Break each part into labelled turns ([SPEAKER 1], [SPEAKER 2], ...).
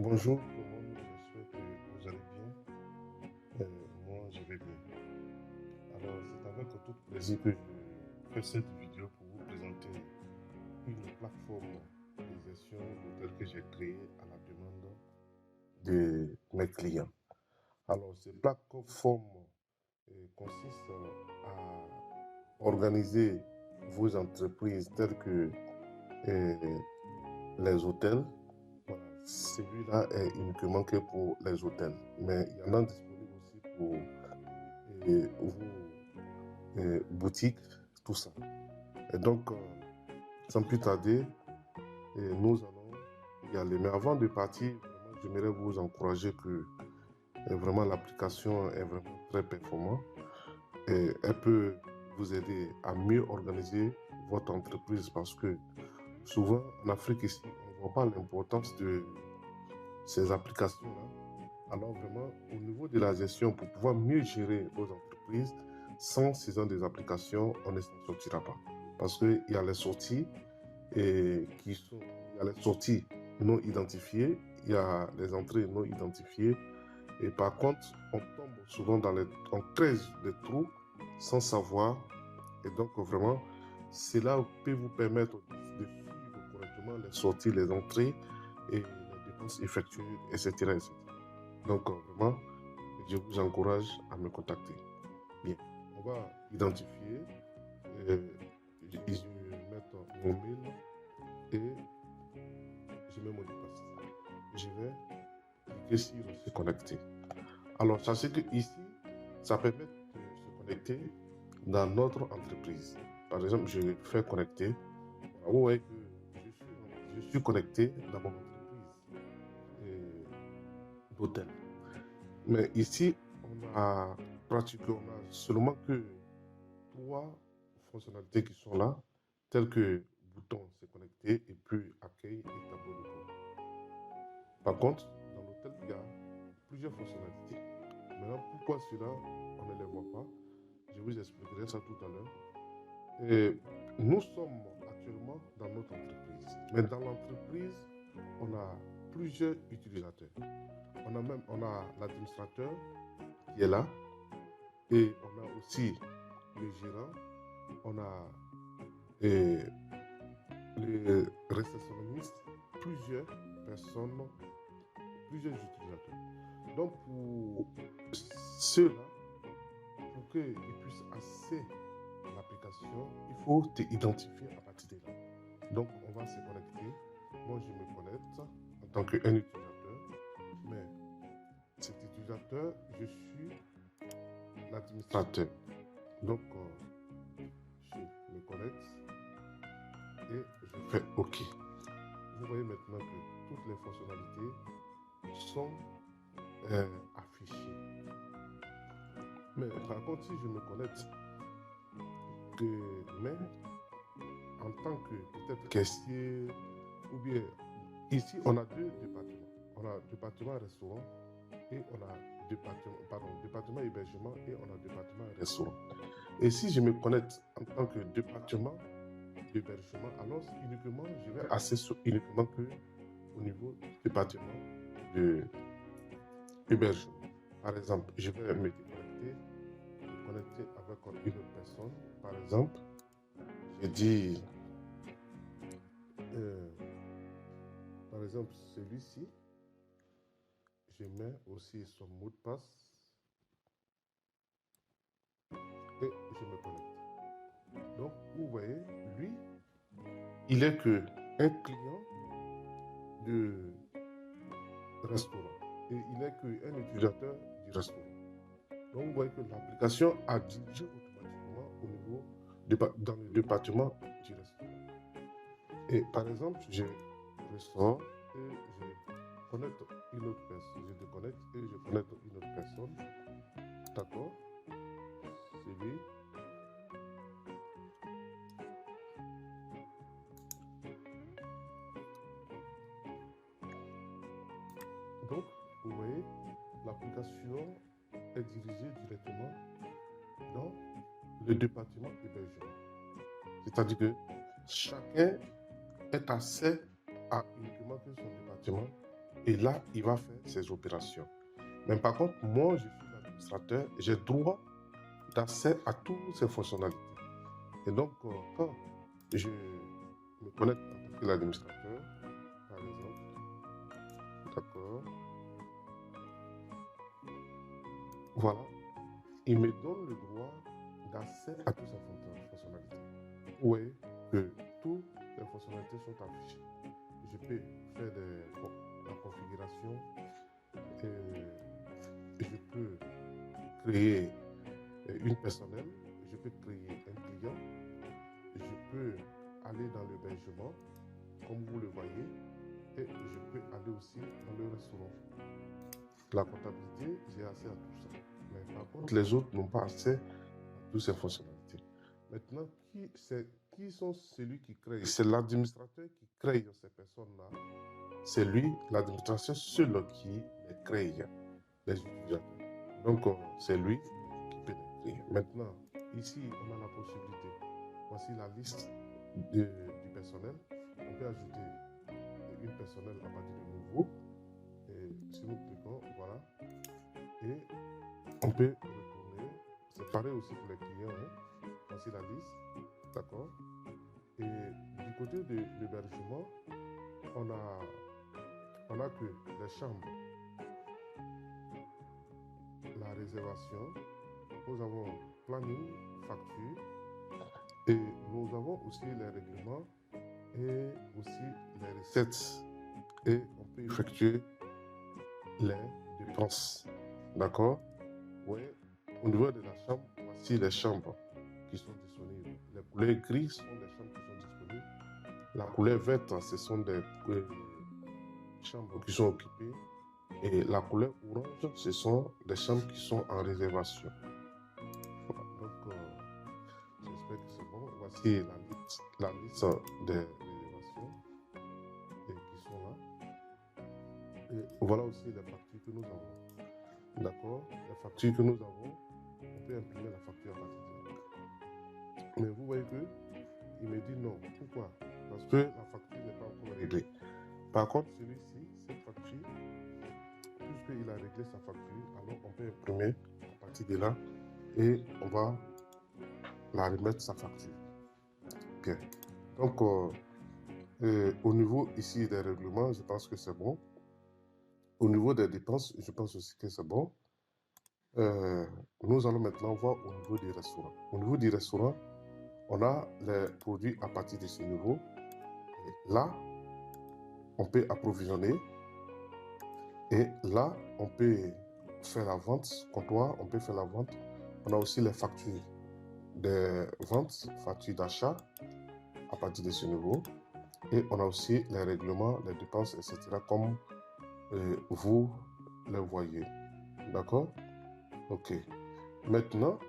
[SPEAKER 1] Bonjour tout le monde, j'espère que vous allez bien. Moi, je vais bien. Alors, c'est avec tout plaisir que je fais cette vidéo pour vous présenter une plateforme de gestion d'hôtels que j'ai créée à la demande de mes clients. Alors, cette plateforme consiste à organiser vos entreprises telles que euh, les hôtels. Voilà, celui-là est uniquement que pour les hôtels, mais il y en a disponible aussi pour vos boutiques, tout ça. Et donc, sans plus tarder, nous allons y aller. Mais avant de partir, vraiment, j'aimerais vous encourager que vraiment l'application est vraiment très performante et elle peut vous aider à mieux organiser votre entreprise parce que souvent en Afrique ici, on ne voit pas l'importance de ces applications-là. Alors vraiment, au niveau de la gestion, pour pouvoir mieux gérer vos entreprises, sans ces des applications, on ne s'en sortira pas. Parce qu'il y a les sorties il y a les sorties non identifiées, il y a les entrées non identifiées. Et par contre, on tombe souvent on creuse des trous sans savoir. Et donc vraiment, cela peut vous permettre de suivre correctement les sorties, les entrées et les dépenses effectuées, etc. etc. Donc vraiment, je vous encourage à me contacter. Bien, on va identifier, je vais mettre mon mail et je mets mon mot de passe. Je vais cliquer sur se connecter. Alors, sachez que ici, ça permet de se connecter dans notre entreprise. Par exemple, je vais faire connecter. Vous voyez que je suis connecté dans mon entreprise d'hôtel. Mais ici, on a seulement que trois fonctionnalités qui sont là, telles que bouton se connecter et puis accueil et tableau de bord. Par contre, dans l'hôtel, il y a plusieurs fonctionnalités. Maintenant, pourquoi cela, on ne les voit pas? Je vous expliquerai ça tout à l'heure. Et nous sommes actuellement dans notre entreprise. Mais dans l'entreprise, on a plusieurs utilisateurs. On a l'administrateur qui est là. Et on a aussi le gérant. On a les réceptionnistes, plusieurs personnes, plusieurs utilisateurs. Donc pour ceux-là, pour qu'ils puissent accéder à l'application, il faut t'identifier à partir de là. Donc on va se connecter. Moi je me connecte en tant qu'un utilisateur, mais cet utilisateur, je suis l'administrateur. Donc je me connecte et je fais OK. Vous voyez maintenant que toutes les fonctionnalités sont affichées. Mais par contre, si je me connecte mais en tant que peut-être caissier ou bien ici on a deux départements. On a département restaurant et on a département hébergement et on a département restaurant. Et si je me connecte en tant que département d'hébergement, alors uniquement je vais accéder uniquement que au niveau du département de hébergement. Par exemple, je vais me connecter avec une autre personne. Par exemple, je dis par exemple celui-ci, je mets aussi son mot de passe et je me connecte. Donc, vous voyez, lui, il est que un client de restaurant et il est qu'un utilisateur du restaurant. Donc, vous voyez que l'application a dirigé automatiquement au niveau dans le département du restaurant. Et par exemple, je ressors et je connecte une autre personne. Je déconnecte et je connecte une autre personne. D'accord? C'est lui. Donc, vous voyez, l'application est dirigée directement dans le département hébergement. C'est-à-dire que chacun est accès à uniquement que son département Et là, il va faire ses opérations. Mais par contre, moi, je suis l'administrateur, j'ai droit d'accès à toutes ces fonctionnalités. Et donc, quand je me connecte en tant que l'administrateur, par exemple, d'accord, voilà, il me donne le droit d'accès à toutes ces fonctionnalités. Vous voyez que toutes les fonctionnalités sont affichées. Je peux faire la configuration, je peux créer une personnelle, je peux créer un client, je peux aller dans l'hébergement, comme vous le voyez, et je peux aller aussi dans le restaurant. La comptabilité, j'ai accès à tout ça. Mais par contre, les autres n'ont pas accès à toutes ces fonctionnalités. Maintenant, qui sont celui qui crée? C'est l'administrateur qui crée ces personnes-là. C'est lui, l'administrateur seul qui les crée, les utilisateurs. Donc, c'est lui qui peut les créer. Maintenant, ici, on a la possibilité. Voici la liste du personnel. On peut ajouter une personnel à partir de nouveau. Et si nous cliquons, voilà. Et on peut retourner. C'est pareil aussi pour les clients. Hein. Voici la liste. D'accord. Et du côté de l'hébergement, on a que les chambres, la réservation, nous avons planning, facture, et nous avons aussi les règlements et aussi les recettes. Et on peut effectuer les dépenses. D'accord? Oui. Au niveau de la chambre, voici les chambres qui sont disponibles. Les couleurs grises sont des chambres qui sont disponibles. La couleur verte, ce sont des chambres qui sont occupées. Et la couleur orange, ce sont des chambres qui sont en réservation. Voilà. Donc, j'espère que c'est bon. Voici la liste des réservations qui sont là. Et voilà aussi les factures que nous avons. D'accord? Les factures que nous avons, on peut imprimer la facture à partir de là. Mais vous voyez que il me dit non. Pourquoi? Parce que la facture n'est pas encore réglée. Par contre, celui-ci, cette facture, puisqu'il a réglé sa facture, alors on peut imprimer à partir de là et on va la remettre sa facture. Bien. Donc, au niveau ici des règlements, je pense que c'est bon. Au niveau des dépenses, je pense aussi que c'est bon. Nous allons maintenant voir au niveau des restaurants. Au niveau du restaurant, on a les produits à partir de ce niveau. Et là, on peut approvisionner. Et là, on peut faire la vente, comptoir, on peut faire la vente. On a aussi les factures de vente, factures d'achat à partir de ce niveau. Et on a aussi les règlements, les dépenses, etc. comme vous les voyez. D'accord? Ok. Maintenant,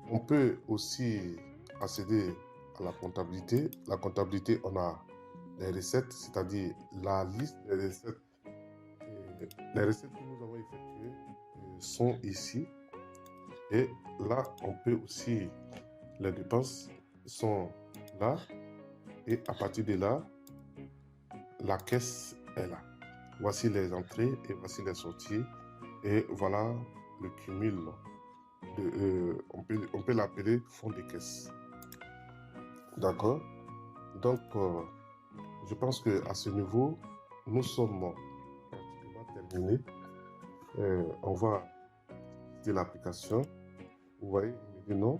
[SPEAKER 1] on peut aussi accéder à la comptabilité. La comptabilité, on a les recettes, c'est-à-dire la liste des recettes. Les recettes que nous avons effectuées sont ici. Et là, on peut aussi, les dépenses sont là. Et à partir de là, la caisse est là. Voici les entrées et voici les sorties. Et voilà le cumul. On peut l'appeler fond de caisse. D'accord? Donc, je pense qu'à ce niveau, nous sommes pratiquement terminés. On va quitter l'application. Vous voyez, il me dit non.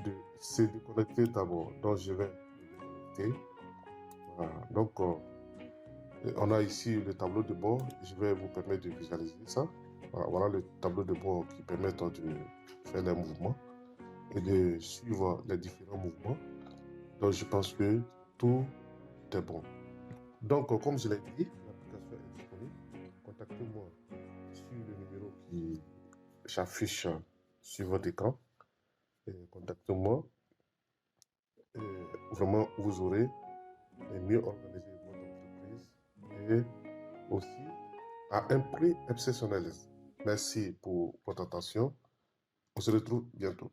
[SPEAKER 1] De se déconnecter d'abord. Donc, je vais me déconnecter. Voilà. Donc, on a ici le tableau de bord. Je vais vous permettre de visualiser ça. Voilà le tableau de bord qui permet de faire les mouvements et de suivre les différents mouvements. Donc, je pense que tout est bon. Donc, comme je l'ai dit, l'application est disponible. Contactez-moi sur le numéro qui s'affiche sur votre écran. Contactez-moi. Vraiment, vous aurez mieux organisé votre entreprise et aussi à un prix exceptionnel. Merci pour votre attention. On se retrouve bientôt.